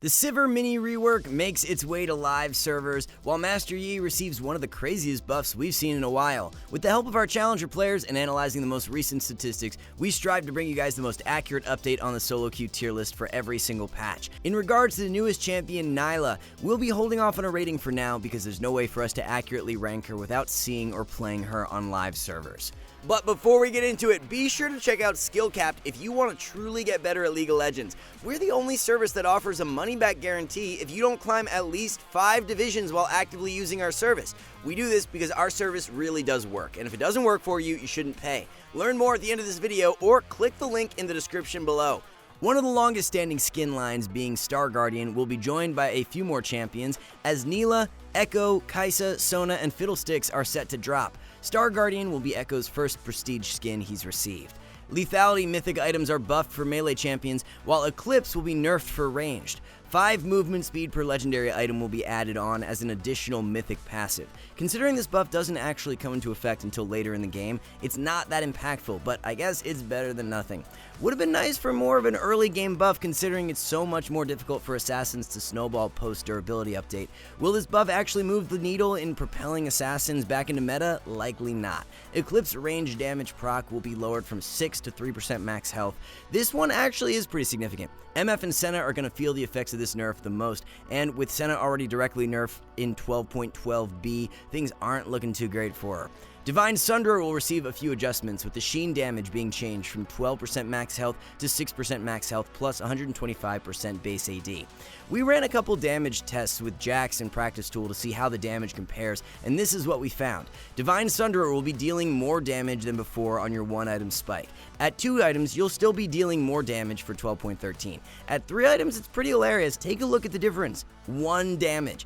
The Sivir mini rework makes its way to live servers, while Master Yi receives one of the craziest buffs we've seen in a while. With the help of our challenger players and analyzing the most recent statistics, we strive to bring you guys the most accurate update on the solo queue tier list for every single patch. In regards to the newest champion, Nilah, we'll be holding off on a rating for now because there's no way for us to accurately rank her without seeing or playing her on live servers. But before we get into it, be sure to check out SkillCapped if you want to truly get better at League of Legends. We're the only service that offers a money-back guarantee if you don't climb at least 5 divisions while actively using our service. We do this because our service really does work, and if it doesn't work for you, you shouldn't pay. Learn more at the end of this video or click the link in the description below. One of the longest standing skin lines, being Star Guardian, will be joined by a few more champions as Nilah, Echo, Kai'Sa, Sona, and Fiddlesticks are set to drop. Star Guardian will be Echo's first prestige skin he's received. Lethality mythic items are buffed for melee champions, while Eclipse will be nerfed for ranged. 5 movement speed per legendary item will be added on as an additional mythic passive. Considering this buff doesn't actually come into effect until later in the game, it's not that impactful, but I guess it's better than nothing. Would have been nice for more of an early game buff considering it's so much more difficult for assassins to snowball post durability update. Will this buff actually move the needle in propelling assassins back into meta? Likely not. Eclipse range damage proc will be lowered from 6 to 3% max health. This one actually is pretty significant. MF and Senna are going to feel the effects of this nerf the most, and with Senna already directly nerfed in 12.12b, things aren't looking too great for her. Divine Sunderer will receive a few adjustments, with the Sheen damage being changed from 12% max health to 6% max health plus 125% base AD. We ran a couple damage tests with Jax and Practice Tool to see how the damage compares, and this is what we found. Divine Sunderer will be dealing more damage than before on your 1-item spike. At 2 items, you'll still be dealing more damage for 12.13. At 3 items, it's pretty hilarious. Take a look at the difference. 1 damage.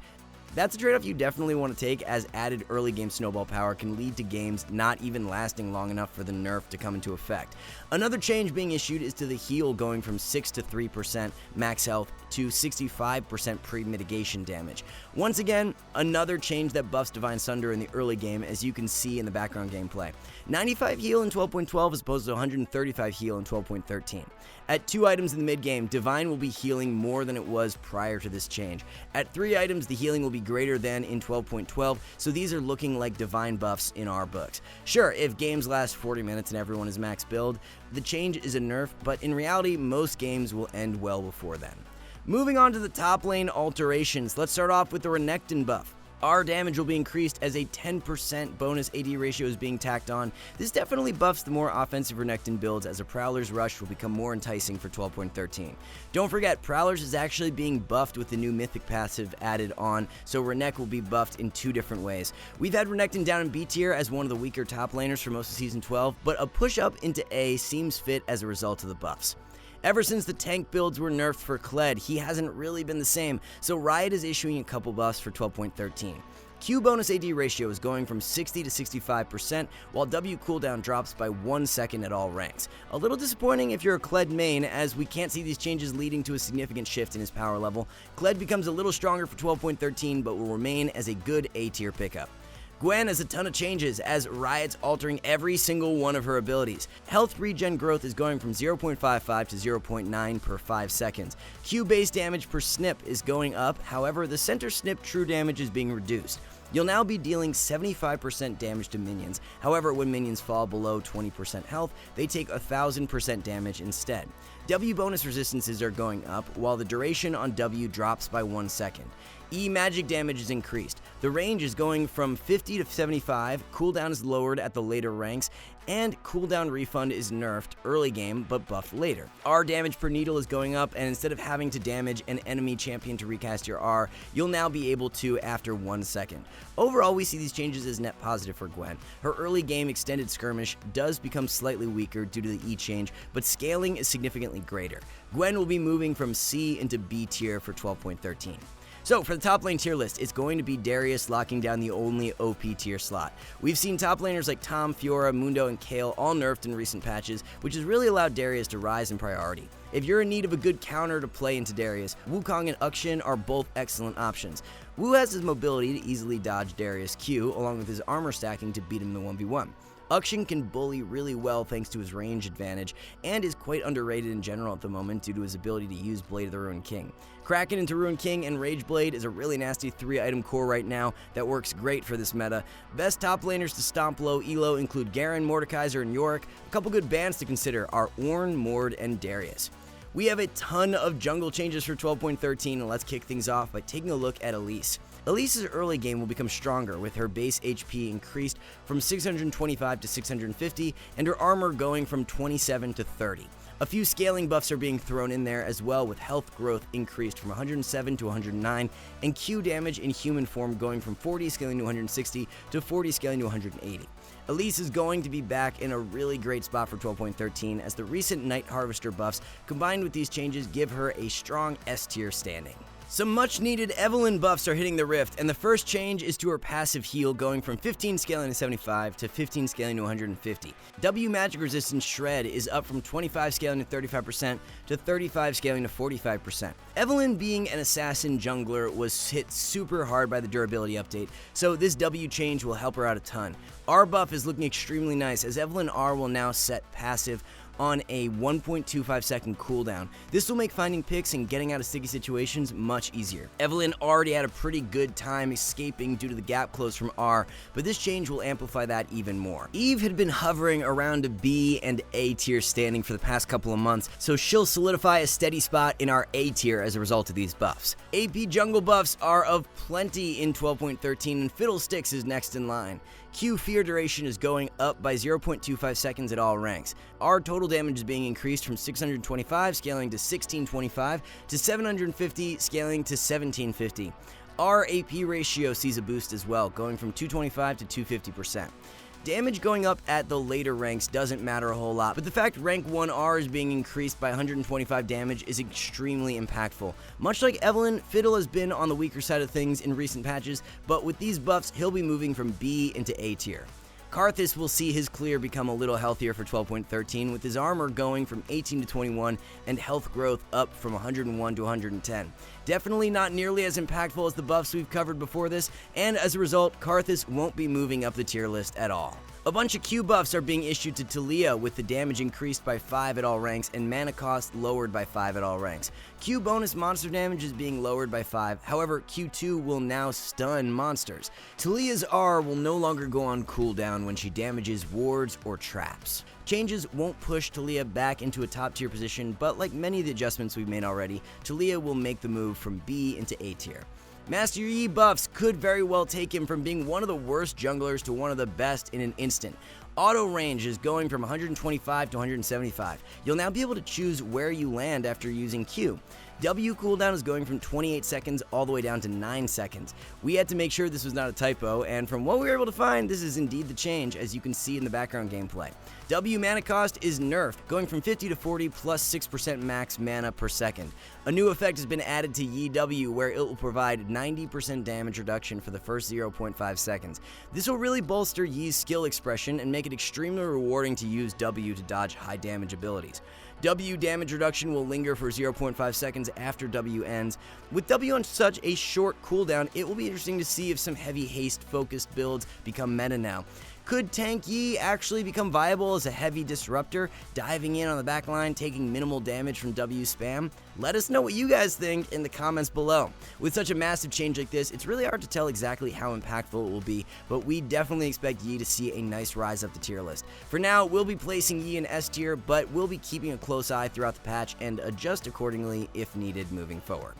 That's a trade-off you definitely want to take, as added early game snowball power can lead to games not even lasting long enough for the nerf to come into effect. Another change being issued is to the heal going from 6 to 3% max health to 65% pre-mitigation damage. Once again, another change that buffs Divine Sunder in the early game, as you can see in the background gameplay. 95 heal in 12.12 as opposed to 135 heal in 12.13. At 2 items in the mid-game, Divine will be healing more than it was prior to this change. At 3 items, the healing will be greater than in 12.12, so these are looking like Divine buffs in our books. Sure, if games last 40 minutes and everyone is max build, the change is a nerf, but in reality, most games will end well before then. Moving on to the top lane alterations, let's start off with the Renekton buff. Our damage will be increased as a 10% bonus AD ratio is being tacked on. This definitely buffs the more offensive Renekton builds, as a Prowler's Rush will become more enticing for 12.13. Don't forget, Prowler's is actually being buffed with the new Mythic passive added on, so Renek will be buffed in 2 different ways. We've had Renekton down in B tier as one of the weaker top laners for most of Season 12, but a push up into A seems fit as a result of the buffs. Ever since the tank builds were nerfed for Kled, he hasn't really been the same, so Riot is issuing a couple buffs for 12.13. Q bonus AD ratio is going from 60 to 65%, while W cooldown drops by 1 second at all ranks. A little disappointing if you're a Kled main, as we can't see these changes leading to a significant shift in his power level. Kled becomes a little stronger for 12.13, but will remain as a good A tier pickup. Gwen has a ton of changes, as Riot's altering every single one of her abilities. Health regen growth is going from 0.55 to 0.9 per 5 seconds. Q base damage per snip is going up, however the center snip true damage is being reduced. You'll now be dealing 75% damage to minions, however when minions fall below 20% health, they take 1000% damage instead. W bonus resistances are going up, while the duration on W drops by 1 second. E magic damage is increased. The range is going from 50 to 75, cooldown is lowered at the later ranks, and cooldown refund is nerfed early game but buffed later. R damage per needle is going up, and instead of having to damage an enemy champion to recast your R, you'll now be able to after 1 second. Overall, we see these changes as net positive for Gwen. Her early game extended skirmish does become slightly weaker due to the E change, but scaling is significantly greater. Gwen will be moving from C into B tier for 12.13. So for the top lane tier list, it's going to be Darius locking down the only OP tier slot. We've seen top laners like Tom, Fiora, Mundo, and Kayle all nerfed in recent patches, which has really allowed Darius to rise in priority. If you're in need of a good counter to play into Darius, Wukong and Uxin are both excellent options. Wu has his mobility to easily dodge Darius' Q, along with his armor stacking to beat him in the 1v1. Ukshin can bully really well thanks to his range advantage, and is quite underrated in general at the moment due to his ability to use Blade of the Ruined King. Kraken into Ruined King and Rage Blade is a really nasty 3-item core right now that works great for this meta. Best top laners to stomp low elo include Garen, Mordekaiser, and Yorick. A couple good bans to consider are Ornn, Mord, and Darius. We have a ton of jungle changes for 12.13, and let's kick things off by taking a look at Elise. Elise's early game will become stronger with her base HP increased from 625 to 650 and her armor going from 27 to 30. A few scaling buffs are being thrown in there as well, with health growth increased from 107 to 109 and Q damage in human form going from 40 scaling to 160 to 40 scaling to 180. Elise is going to be back in a really great spot for 12.13 as the recent Night Harvester buffs combined with these changes give her a strong S tier standing. Some much needed Evelynn buffs are hitting the Rift, and the first change is to her passive heal going from 15 scaling to 75 to 15 scaling to 150. W magic resistance Shred is up from 25 scaling to 35% to 35 scaling to 45%. Evelynn being an assassin jungler was hit super hard by the durability update, so this W change will help her out a ton. R buff is looking extremely nice as Evelynn R will now set passive on a 1.25 second cooldown. This will make finding picks and getting out of sticky situations much easier. Evelynn already had a pretty good time escaping due to the gap close from R, but this change will amplify that even more. Eve had been hovering around a B and A tier standing for the past couple of months, so she'll solidify a steady spot in our A tier as a result of these buffs. AP jungle buffs are of plenty in 12.13 and Fiddlesticks is next in line. Q fear duration is going up by 0.25 seconds at all ranks. Our total damage is being increased from 625 scaling to 1625 to 750 scaling to 1750. Our AP ratio sees a boost as well, going from 225 to 250%. Damage going up at the later ranks doesn't matter a whole lot, but the fact rank 1R is being increased by 125 damage is extremely impactful. Much like Evelynn, Fiddle has been on the weaker side of things in recent patches, but with these buffs, he'll be moving from B into A tier. Karthus will see his clear become a little healthier for 12.13, with his armor going from 18 to 21 and health growth up from 101 to 110. Definitely not nearly as impactful as the buffs we've covered before this, and as a result, Karthus won't be moving up the tier list at all. A bunch of Q buffs are being issued to Taliyah with the damage increased by 5 at all ranks and mana cost lowered by 5 at all ranks. Q bonus monster damage is being lowered by 5, however Q2 will now stun monsters. Taliyah's R will no longer go on cooldown when she damages wards or traps. Changes won't push Taliyah back into a top tier position, but like many of the adjustments we've made already, Taliyah will make the move from B into A tier. Master Yi buffs could very well take him from being one of the worst junglers to one of the best in an instant. Auto range is going from 125 to 175. You'll now be able to choose where you land after using Q. W cooldown is going from 28 seconds all the way down to 9 seconds. We had to make sure this was not a typo, and from what we were able to find, this is indeed the change, as you can see in the background gameplay. W mana cost is nerfed, going from 50 to 40 plus 6% max mana per second. A new effect has been added to Yi W, where it will provide 90% damage reduction for the first 0.5 seconds. This will really bolster Yi's skill expression and make it extremely rewarding to use W to dodge high damage abilities. W damage reduction will linger for 0.5 seconds after W ends. With W on such a short cooldown, it will be interesting to see if some heavy haste focused builds become meta now. Could Tank Yi actually become viable as a heavy disruptor, diving in on the backline, taking minimal damage from W spam? Let us know what you guys think in the comments below. With such a massive change like this, it's really hard to tell exactly how impactful it will be, but we definitely expect Yi to see a nice rise up the tier list. For now, we'll be placing Yi in S tier, but we'll be keeping a close eye throughout the patch and adjust accordingly if needed moving forward.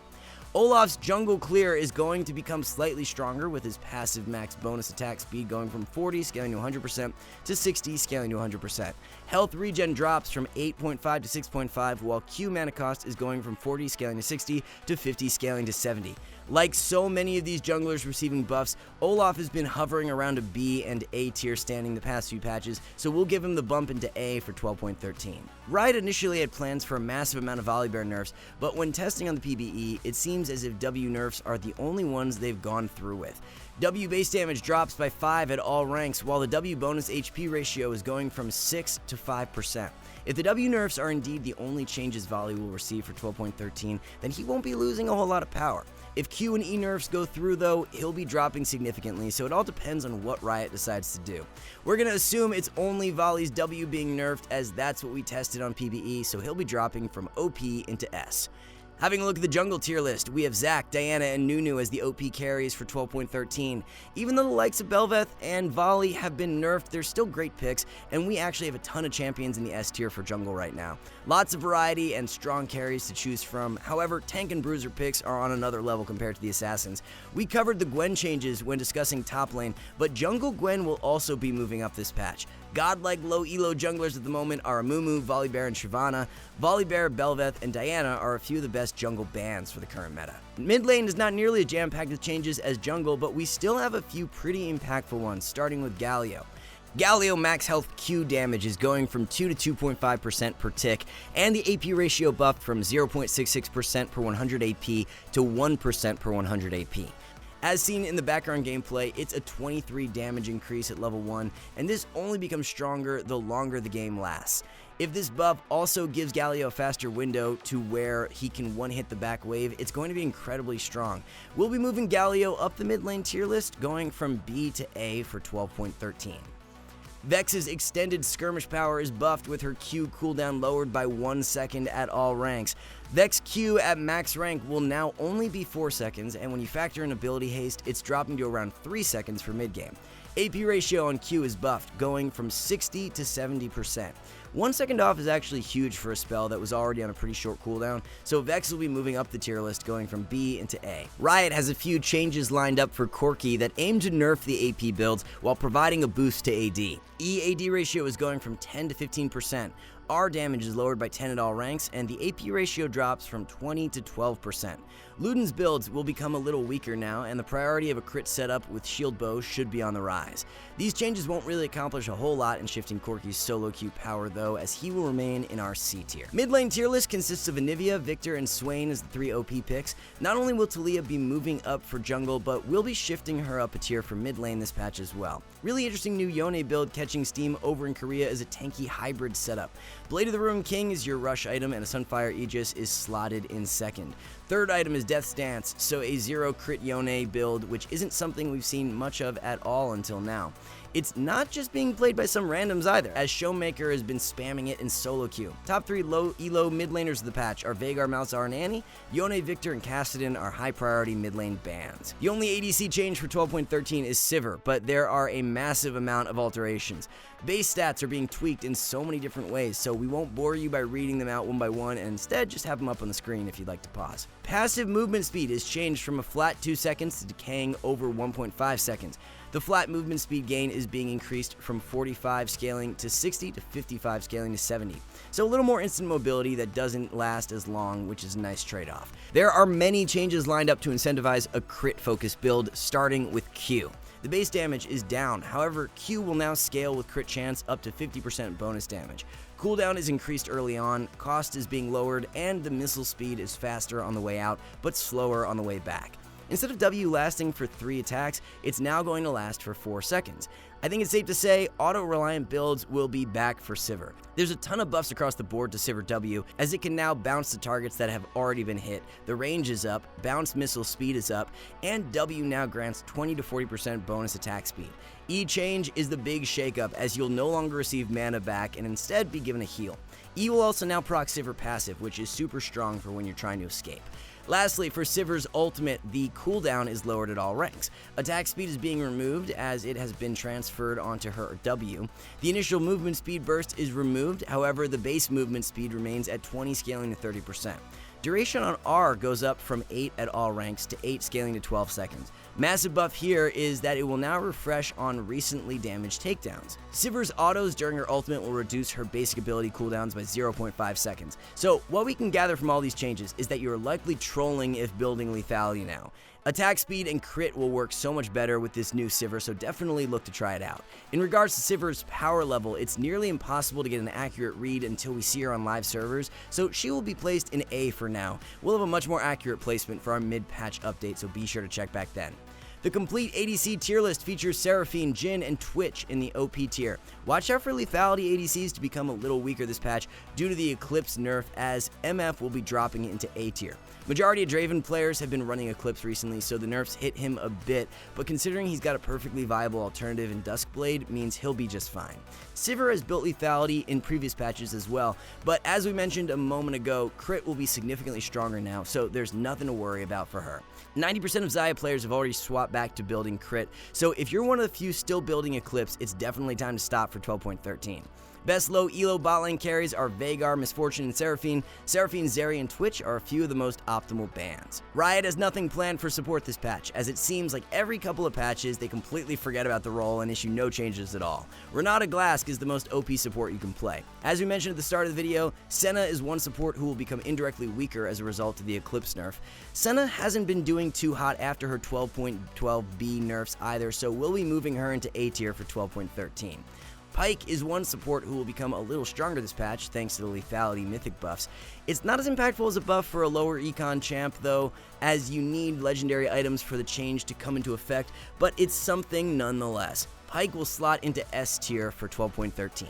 Olaf's jungle clear is going to become slightly stronger with his passive max bonus attack speed going from 40 scaling to 100% to 60 scaling to 100%. Health regen drops from 8.5 to 6.5 while Q mana cost is going from 40 scaling to 60 to 50 scaling to 70. Like so many of these junglers receiving buffs, Olaf has been hovering around a B and A tier standing the past few patches, so we'll give him the bump into A for 12.13. Riot initially had plans for a massive amount of Volibear nerfs, but when testing on the PBE, it seems as if W nerfs are the only ones they've gone through with. W base damage drops by 5 at all ranks, while the W bonus HP ratio is going from 6 to 5%. If the W nerfs are indeed the only changes Volley will receive for 12.13, then he won't be losing a whole lot of power. If Q and E nerfs go through though, he'll be dropping significantly, so it all depends on what Riot decides to do. We're gonna assume it's only Volley's W being nerfed, as that's what we tested on PvE, so he'll be dropping from OP into S. Having a look at the jungle tier list, we have Zac, Diana, and Nunu as the OP carries for 12.13. Even though the likes of Bel'Veth and Volley have been nerfed, they're still great picks, and we actually have a ton of champions in the S tier for jungle right now. Lots of variety and strong carries to choose from. However, tank and bruiser picks are on another level compared to the assassins. We covered the Gwen changes when discussing top lane, but jungle Gwen will also be moving up this patch. Godlike low elo junglers at the moment are Amumu, Volibear, and Shyvana. Volibear, Bel'Veth, and Diana are a few of the best jungle bans for the current meta. Mid lane is not nearly as jam-packed with changes as jungle, but we still have a few pretty impactful ones, starting with Galio. Galio max health Q damage is going from 2 to 2.5% per tick, and the AP ratio buffed from 0.66% per 100 AP to 1% per 100 AP. As seen in the background gameplay, it's a 23 damage increase at level 1, and this only becomes stronger the longer the game lasts. If this buff also gives Galio a faster window to where he can one-hit the back wave, it's going to be incredibly strong. We'll be moving Galio up the mid lane tier list, going from B to A for 12.13. Vex's extended skirmish power is buffed with her Q cooldown lowered by 1 second at all ranks. Vex Q at max rank will now only be 4 seconds, and when you factor in ability haste, it's dropping to around 3 seconds for mid game. AP ratio on Q is buffed, going from 60 to 70%. 1 second off is actually huge for a spell that was already on a pretty short cooldown, so Vex will be moving up the tier list, going from B into A. Riot has a few changes lined up for Corki that aim to nerf the AP builds while providing a boost to AD. E-AD ratio is going from 10 to 15%. R damage is lowered by 10 at all ranks, and the AP ratio drops from 20 to 12%. Luden's builds will become a little weaker now, and the priority of a crit setup with shield bow should be on the rise. These changes won't really accomplish a whole lot in shifting Corki's solo queue power though, as he will remain in our C tier. Mid lane tier list consists of Anivia, Victor, and Swain as the 3 OP picks. Not only will Taliyah be moving up for jungle, but we'll be shifting her up a tier for mid lane this patch as well. Really interesting new Yone build catching steam over in Korea as a tanky hybrid setup. Blade of the Ruined King is your rush item, and a Sunfire Aegis is slotted in second. Third item is Death's Dance, so a 0 crit Yone build, which isn't something we've seen much of at all until now. It's not just being played by some randoms either, as Showmaker has been spamming it in solo queue. Top 3 low elo mid laners of the patch are Veigar, Malzahar, and Annie. Yone, Victor, and Kassadin are high priority mid lane bans. The only ADC change for 12.13 is Sivir, but there are a massive amount of alterations. Base stats are being tweaked in so many different ways, so we won't bore you by reading them out one by one, and instead just have them up on the screen if you'd like to pause. Passive movement speed is changed from a flat 2 seconds to decaying over 1.5 seconds. The flat movement speed gain is being increased from 45 scaling to 60 to 55 scaling to 70. So a little more instant mobility that doesn't last as long, which is a nice trade-off. There are many changes lined up to incentivize a crit-focused build, starting with Q. The base damage is down, however, Q will now scale with crit chance up to 50% bonus damage. Cooldown is increased early on, cost is being lowered, and the missile speed is faster on the way out, but slower on the way back. Instead of W lasting for 3 attacks, it's now going to last for 4 seconds. I think it's safe to say auto-reliant builds will be back for Sivir. There's a ton of buffs across the board to Sivir W, as it can now bounce to targets that have already been hit, the range is up, bounce missile speed is up, and W now grants 20 to 40% bonus attack speed. E change is the big shakeup, as you'll no longer receive mana back and instead be given a heal. E will also now proc Sivir passive, which is super strong for when you're trying to escape. Lastly, for Sivir's ultimate, the cooldown is lowered at all ranks. Attack speed is being removed as it has been transferred onto her W. The initial movement speed burst is removed, however, the base movement speed remains at 20 scaling to 30%. Duration on R goes up from 8 at all ranks to 8 scaling to 12 seconds. Massive buff here is that it will now refresh on recently damaged takedowns. Sivir's autos during her ultimate will reduce her basic ability cooldowns by 0.5 seconds. So what we can gather from all these changes is that you are likely trolling if building lethality now. Attack speed and crit will work so much better with this new Sivir, so definitely look to try it out. In regards to Sivir's power level, it's nearly impossible to get an accurate read until we see her on live servers, so she will be placed in A for now. We'll have a much more accurate placement for our mid-patch update, so be sure to check back then. The complete ADC tier list features Seraphine, Jhin, and Twitch in the OP tier. Watch out for lethality ADCs to become a little weaker this patch due to the Eclipse nerf, as MF will be dropping into A tier. Majority of Draven players have been running Eclipse recently, so the nerfs hit him a bit, but considering he's got a perfectly viable alternative in Duskblade means he'll be just fine. Sivir has built lethality in previous patches as well, but as we mentioned a moment ago, crit will be significantly stronger now, so there's nothing to worry about for her. 90% of Xayah players have already swapped back to building crit, so if you're one of the few still building Eclipse, it's definitely time to stop for 12.13. Best low elo bot lane carries are Veigar, Misfortune, and Seraphine. Seraphine, Zeri, and Twitch are a few of the most optimal bans. Riot has nothing planned for support this patch, as it seems like every couple of patches they completely forget about the role and issue no changes at all. Renata Glask is the most OP support you can play. As we mentioned at the start of the video, Senna is one support who will become indirectly weaker as a result of the Eclipse nerf. Senna hasn't been doing too hot after her 12.12b nerfs either, so we'll be moving her into A tier for 12.13. Pyke is one support who will become a little stronger this patch thanks to the lethality mythic buffs. It's not as impactful as a buff for a lower econ champ though, as you need legendary items for the change to come into effect, but it's something nonetheless. Pyke will slot into S tier for 12.13.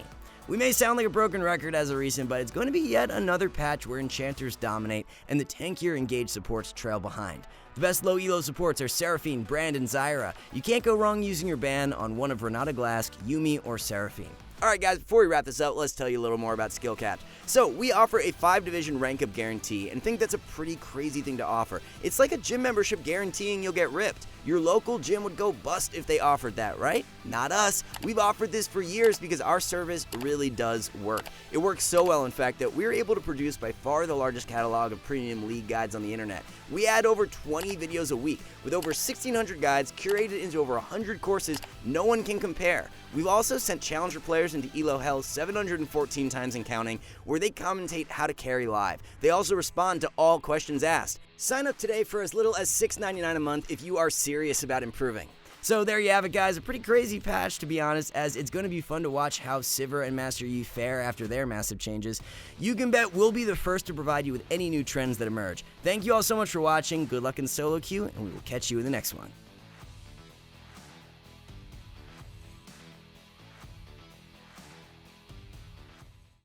We may sound like a broken record as of recent, but it's going to be yet another patch where enchanters dominate and the tankier engaged supports trail behind. The best low elo supports are Seraphine, Brand, and Zyra. You can't go wrong using your ban on one of Renata Glask, Yuumi, or Seraphine. Alright guys, before we wrap this up, let's tell you a little more about SkillCapped. So, we offer a 5-division rank up guarantee, and think that's a pretty crazy thing to offer. It's like a gym membership guaranteeing you'll get ripped. Your local gym would go bust if they offered that, right? Not us. We've offered this for years because our service really does work. It works so well, in fact, that we're able to produce by far the largest catalog of premium league guides on the internet. We add over 20 videos a week, with over 1,600 guides curated into over 100 courses no one can compare. We've also sent challenger players into Elo Hell 714 times and counting, where they commentate how to carry live. They also respond to all questions asked. Sign up today for as little as $6.99 a month if you are serious about improving. So there you have it guys, a pretty crazy patch to be honest, as it's going to be fun to watch how Sivir and Master Yi fare after their massive changes. You can bet we'll be the first to provide you with any new trends that emerge. Thank you all so much for watching, good luck in solo queue, and we will catch you in the next one.